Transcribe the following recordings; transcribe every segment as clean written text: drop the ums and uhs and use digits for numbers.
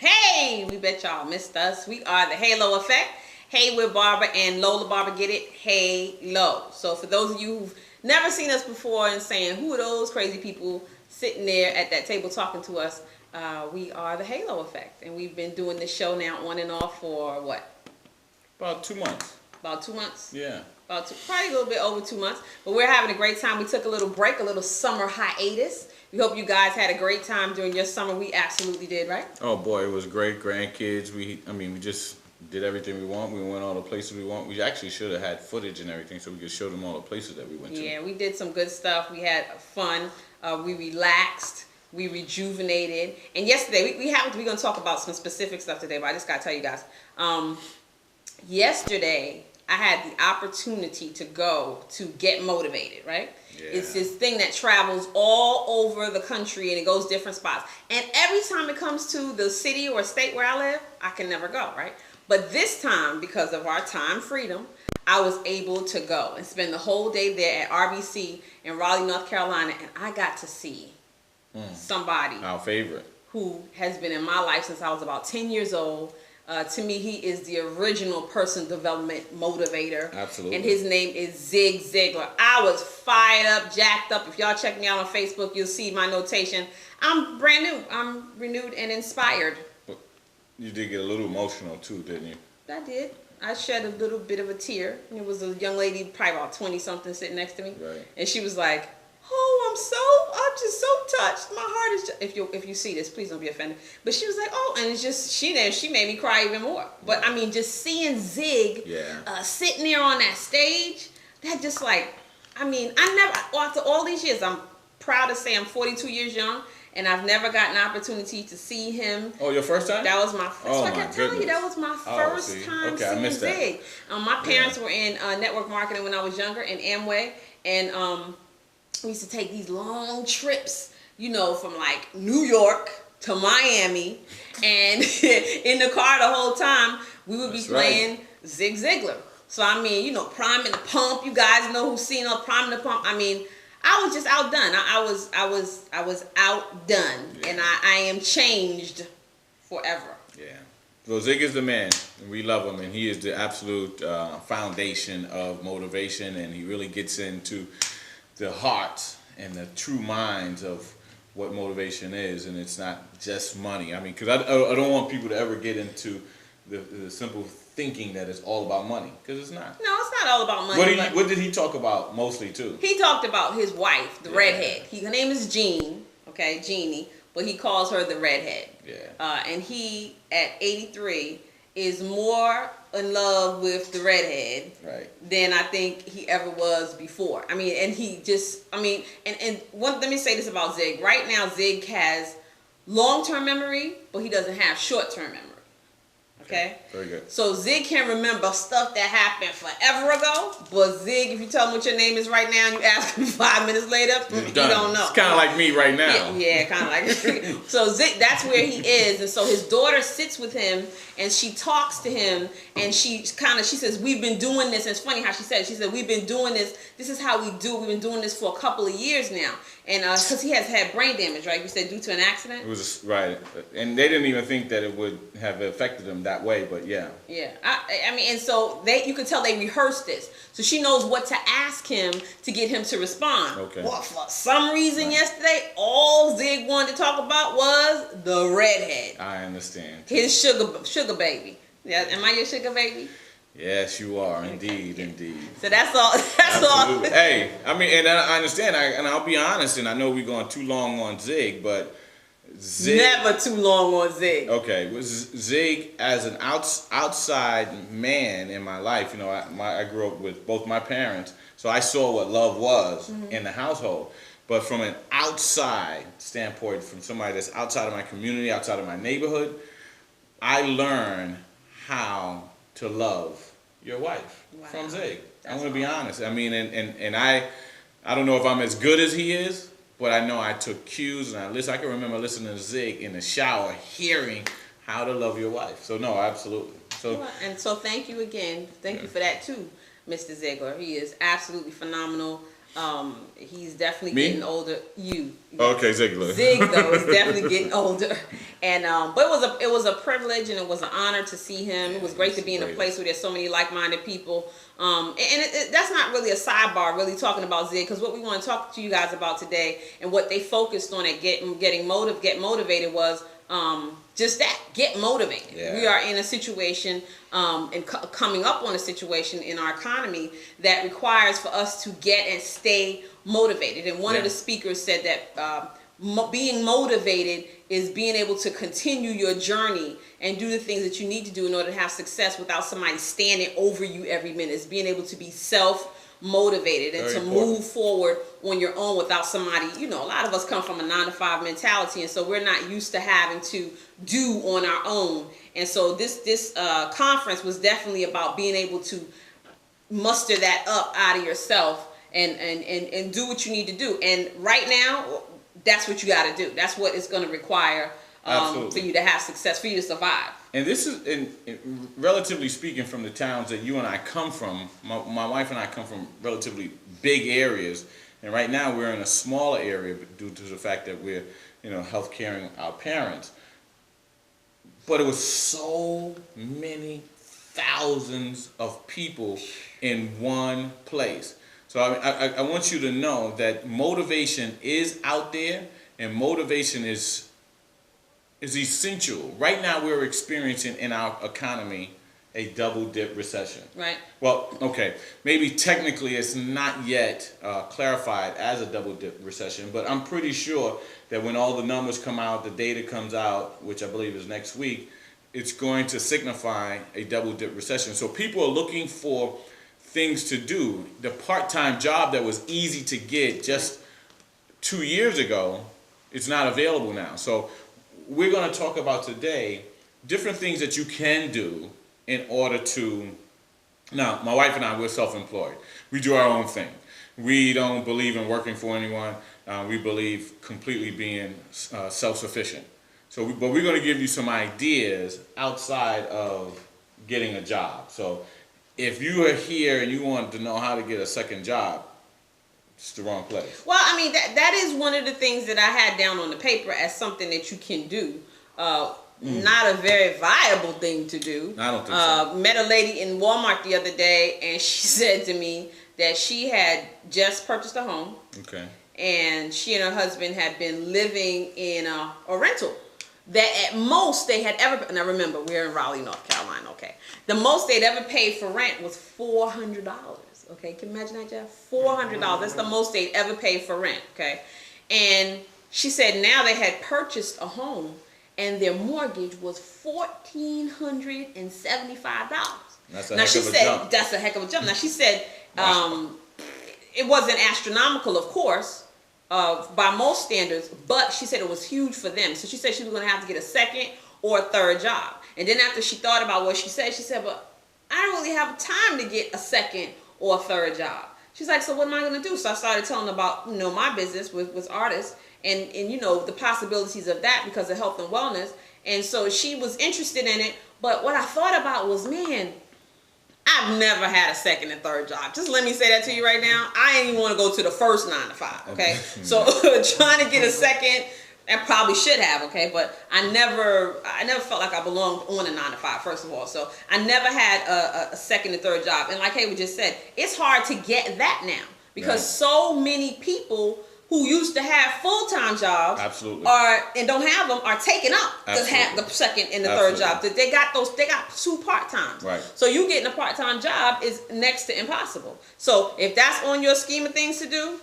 Hey, we bet y'all missed us. We are the Haylo Effect. Hey, we're Barbara and Lola. Barbara, get it? Haylo. So for those of you who've never seen us before and saying, who are those crazy people sitting there at that table talking to us? We are the Haylo Effect. And we've been doing this show now on and off for what? About 2 months. About 2 months? Yeah. Probably a little bit over 2 months. But we're having a great time. We took a little break, a little summer hiatus. We hope you guys had a great time during your summer. We absolutely did, right? Oh boy, it was great. Grandkids. We just did everything we want. We went all the places we want. We actually should have had footage and everything so we could show them all the places that we went to. Yeah, we did some good stuff. We had fun. We relaxed. We rejuvenated. And yesterday, we're going to talk about some specific stuff today, but I just got to tell you guys. Yesterday, I had the opportunity to go to Get Motivated, right? Yeah. It's this thing that travels all over the country and it goes different spots. And every time it comes to the city or state where I live, I can never go, right? But this time, because of our time freedom, I was able to go and spend the whole day there at RBC in Raleigh, North Carolina, and I got to see somebody. Our favorite. Who has been in my life since I was about 10 years old. To me, he is the original person development motivator. Absolutely. And his name is Zig Ziglar. I was fired up, jacked up. If y'all check me out on Facebook, you'll see my notation. I'm brand new. I'm renewed and inspired. You did get a little emotional too, didn't you? I did. I shed a little bit of a tear. And it was a young lady, probably about 20-something, sitting next to me. Right. And she was like, I'm just so touched. My heart is just, if you see this, please don't be offended. But she was like, oh, and it's just, she made me cry even more. But I mean, just seeing Zig sitting there on that stage, that just like, I mean, after all these years, I'm proud to say I'm 42 years young, and I've never gotten an opportunity to see him. Oh, your first time? That was my first. Oh, so I can tell you, that was my first time seeing Zig. My parents were in network marketing when I was younger in Amway, and we used to take these long trips, from like New York to Miami, and in the car the whole time we would be playing Zig Ziglar. So I mean, Prime and the Pump. You guys know who's seen on Prime and the Pump. I mean, I was just outdone. I was outdone, and I am changed forever. Yeah. So Zig is the man, and we love him, and he is the absolute foundation of motivation, and he really gets into the heart and the true minds of what motivation is, and it's not just money. I mean, because I don't want people to ever get into the simple thinking that it's all about money, because it's not. No, it's not all about money. What did he talk about mostly too? He talked about his wife, the redhead. Her name is Jean, Jeannie, but he calls her the redhead. Yeah. And he, at 83, is more in love with the redhead than I think he ever was before. I mean, and he just, let me say this about Zig. Right now, Zig has long-term memory, but he doesn't have short-term memory. Okay? Very good. So Zig can remember stuff that happened forever ago, but Zig, if you tell him what your name is right now and you ask him 5 minutes later, you don't know. It's kind of like me right now. Yeah, kind of like So Zig, that's where he is. And so his daughter sits with him and she talks to him, and she says, we've been doing this. And it's funny how she said, we've been doing this. This is how we do it. We've been doing this for a couple of years now. And because he has had brain damage, right? You said due to an accident? It was, right. And they didn't even think that it would have affected him that way, but yeah. Yeah. I mean, and so you could tell they rehearsed this. So she knows what to ask him to get him to respond. Okay. Well, for some reason yesterday, all Zig wanted to talk about was the redhead. I understand. His sugar baby. Yeah, am I your sugar baby? Yes, you are. Indeed. So that's all. Absolutely. Hey, I mean, and I understand, and I'll be honest, and I know we're going too long on Zig, but Zig... Never too long on Zig. Okay, Zig as an outside man in my life, I grew up with both my parents, so I saw what love was in the household. But from an outside standpoint, from somebody that's outside of my community, outside of my neighborhood, I learned how to love your wife from Zig. I'm going to be honest. I mean, and I don't know if I'm as good as he is, but I know I took cues and I can remember listening to Zig in the shower, hearing how to love your wife. So no, absolutely. So thank you again. Thank you for that too, Mr. Ziglar. He is absolutely phenomenal. He's definitely Me? getting older. You. Okay, Ziegler. Zig though is definitely getting older, and but it was a privilege and it was an honor to see him. It was great to be in a place where there's so many like-minded people. That's not really a sidebar, really talking about Zig, because what we want to talk to you guys about today and what they focused on at get motivated was just that, get motivated. Yeah. We are in a situation and coming up on a situation in our economy that requires for us to get and stay motivated. And one of the speakers said that being motivated is being able to continue your journey and do the things that you need to do in order to have success without somebody standing over you every minute. It's being able to be self-motivated and to move forward on your own without somebody, a lot of us come from a 9-to-5 mentality, and so we're not used to having to do on our own. And so this conference was definitely about being able to muster that up out of yourself and do what you need to do. And right now, that's what you got to do. That's what it's going to require for you to have success, for you to survive. And this is, in relatively speaking, from the towns that you and I come from. My wife and I come from relatively big areas, and right now we're in a smaller area due to the fact that we're, health caring our parents. But it was so many thousands of people in one place. So I want you to know that motivation is out there, and motivation is essential. Right now we're experiencing in our economy a double dip recession. Right. Well, okay, maybe technically it's not yet clarified as a double dip recession, but I'm pretty sure that when all the numbers come out, the data comes out, which I believe is next week, it's going to signify a double dip recession. So people are looking for things to do. The part-time job that was easy to get just 2 years ago, it's not available now. So we're going to talk about today different things that you can do in order to. Now, my wife and I, we're self-employed. We do our own thing. We don't believe in working for anyone. We believe completely being self-sufficient. But we're going to give you some ideas outside of getting a job. So if you are here and you want to know how to get a second job, it's the wrong place. Well, I mean, that is one of the things that I had down on the paper as something that you can do. Not a very viable thing to do. I don't think so. Met a lady in Walmart the other day, and she said to me that she had just purchased a home. Okay. And she and her husband had been living in a rental. That at most they had ever, now remember, we're in Raleigh, North Carolina, okay? The most they'd ever paid for rent was $400, okay? Can you imagine that, Jeff? $400, that's the most they'd ever paid for rent, okay? And she said now they had purchased a home and their mortgage was $1,475. That's a heck of a jump. That's a heck of a jump. Now she said it wasn't astronomical, of course, by most standards, but she said it was huge for them. So she said she was going to have to get a second or a third job. And then after she thought about what she said, but I don't really have time to get a second or a third job. She's like, so what am I going to do? So I started telling her about, my business with artists and the possibilities of that because of health and wellness. And so she was interested in it. But what I thought about was, man, I've never had a second and third job. Just let me say that to you right now. I ain't even want to go to the first 9 to 5, okay? So trying to get a second, I probably should have, okay? But I never felt like I belonged on a 9 to 5, first of all. So I never had a second and third job. And like Haylo just said, it's hard to get that now because so many people who used to have full-time jobs and don't have them are taking up to have the second and the third job. They got 2 part-times. Right. So you getting a part-time job is next to impossible. So if that's on your scheme of things to do,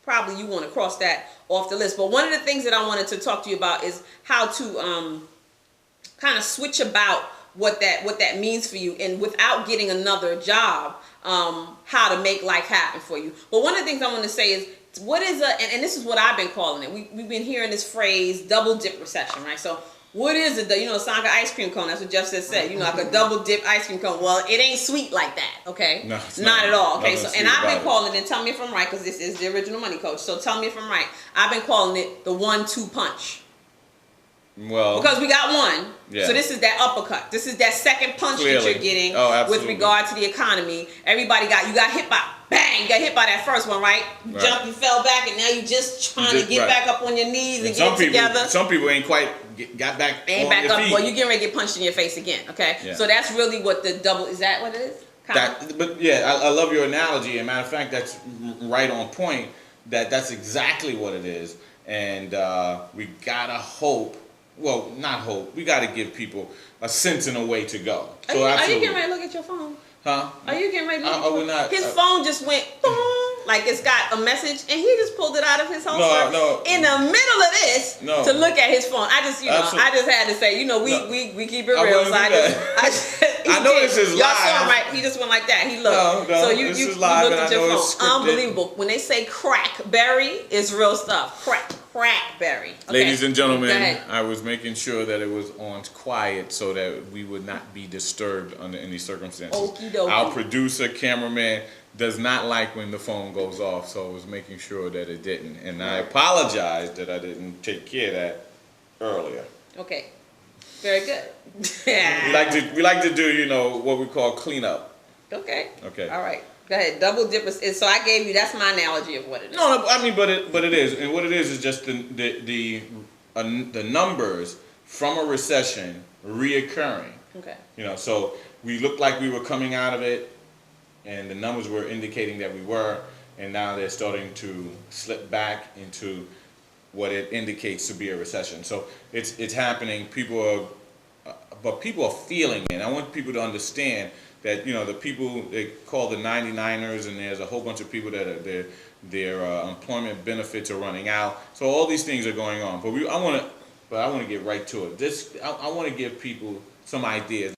probably you want to cross that off the list. But one of the things that I wanted to talk to you about is how to kind of switch about what that means for you, and without getting another job, how to make life happen for you. But one of the things I want to say is, what is and this is what I've been calling it. We've been hearing this phrase, double dip recession, right? So what is it? It's like an ice cream cone. That's what Jeff said. Like a double dip ice cream cone. Well, it ain't sweet like that, okay? No, it's not at all. Okay, so and I've been calling it, and tell me if I'm right, because this is the original money coach. So tell me if I'm right. I've been calling it the 1-2 punch. Well, because we got one, so this is that uppercut. This is that second punch that you're getting with regard to the economy. Everybody you got hit by bang, got hit by that first one, right? You jumped, you fell back, and now you just trying to get back up on your knees and get together. Some people ain't quite got back ain't back up. Well, you getting ready to get punched in your face again, okay? Yeah. So that's really what the double, is that what it is? But yeah, I love your analogy. As a matter of fact, that's right on point. That's exactly what it is. And we gotta hope. Well, not hope. We gotta give people a sense and a way to go. Are you getting ready to look at your phone? Huh? Are you getting ready to look at your phone? His phone just went boom, like it's got a message, and he just pulled it out of his holster in the middle of this to look at his phone. I just, I just had to say, we keep it real. So I know this is live. Y'all saw him, right? He just went like that. He looked. So you looked at your phone. Unbelievable. When they say crackberry, it's real stuff. Crackberry. Okay. Ladies and gentlemen, I was making sure that it was on quiet so that we would not be disturbed under any circumstances. Okie dokie. Our producer, cameraman, does not like when the phone goes off, so I was making sure that it didn't. And I apologize that I didn't take care of that earlier. Okay. Very good. we like to do, what we call cleanup. Okay. Okay. All right. Go ahead. Double dip. So I gave you. That's my analogy of what it is. No, I mean, but it is, and what it is just the numbers from a recession reoccurring. Okay. So we looked like we were coming out of it, and the numbers were indicating that we were, and now they're starting to slip back into what it indicates to be a recession. So it's happening. People are feeling it. I want people to understand that the people they call the 99ers, and there's a whole bunch of people that their employment benefits are running out. So all these things are going on. But I want to get right to it. I want to give people some ideas.